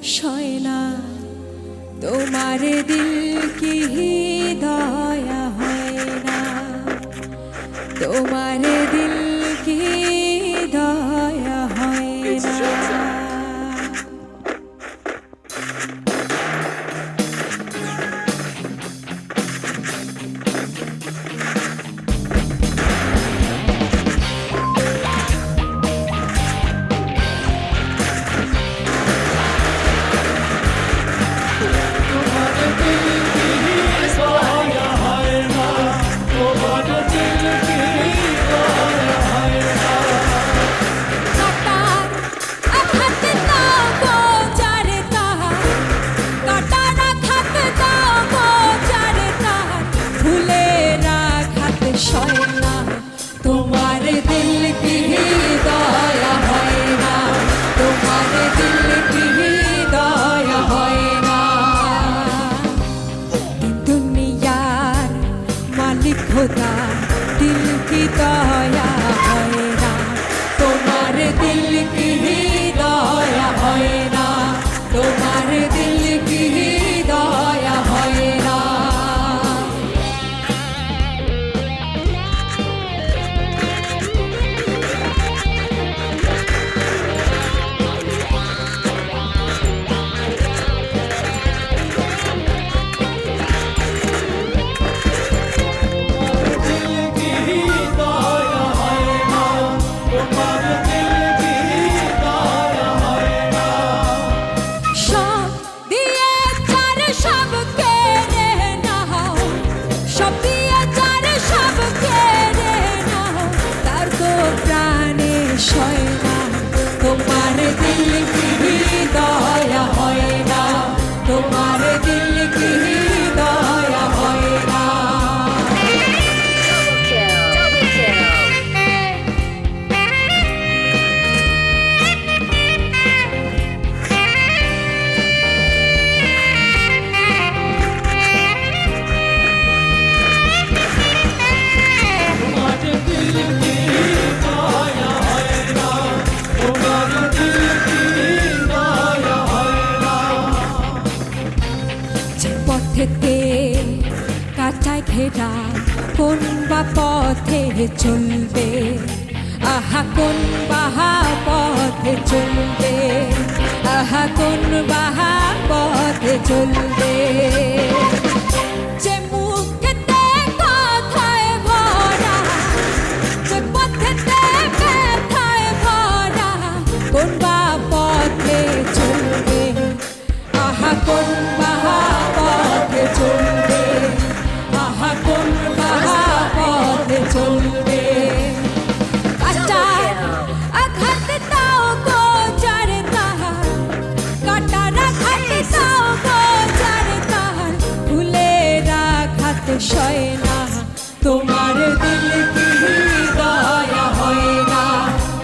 সয় না। তোমার দিল কি দয়া হয় না, তোমার দিল কি দয়া হয় না। তোমার দিল কি দয়া হয় না, তোমার দিল কি দয়া হয় না। দুনিয়ার মালিক খোদা দিল কি দয়া হয় না, তোমার দিল কি দয়া হয় না, তোমার দিল কি দয়া হয় না। তোমার দিল কি দয়া হয় না, তোমার দিল কি দয়া হয় না। পথেতে কাঁচায় ঘেরা কোন বা পথে চলবে, আহা কোন বাহা পথে চলবে, আহা কোন বাহা পথে চলবে। যে মুখেতে কথায় ভরা, যে পথেতে ব্যথায় ভরা, কোন বা পথে চলবে, আহা কোন বাহা পথে চলবে, আহা কোন বাহা পথে চলবে। কাটার আঘাত দাও গো যারে তাহার, কাটার আঘাত দাও গো যারে তাহার, ফুলের আঘাত সয় না, তোমার দিল কি দয়া হয় না,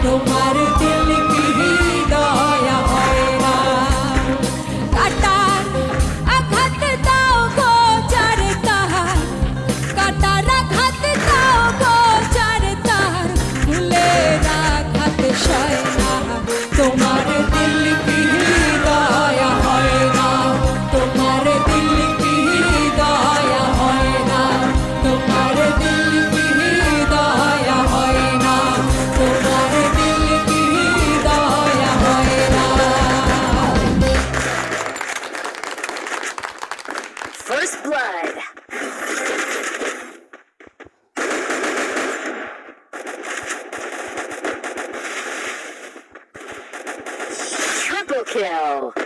তোমার দিল কি দয়া হয় না। কাটার আঘাত দাও গো যারে তাহার, কাটার আঘাত দাও গো যারে তাহার, ফুলের আঘাত সয় না, তোমার দিল কি দয়া হয় না, তোমার দিল কি দয়া হয় না, তোমার দিল কি দয়া হয় না, তোমার দিল কি দয়া হয় না। First blood. Triple kill.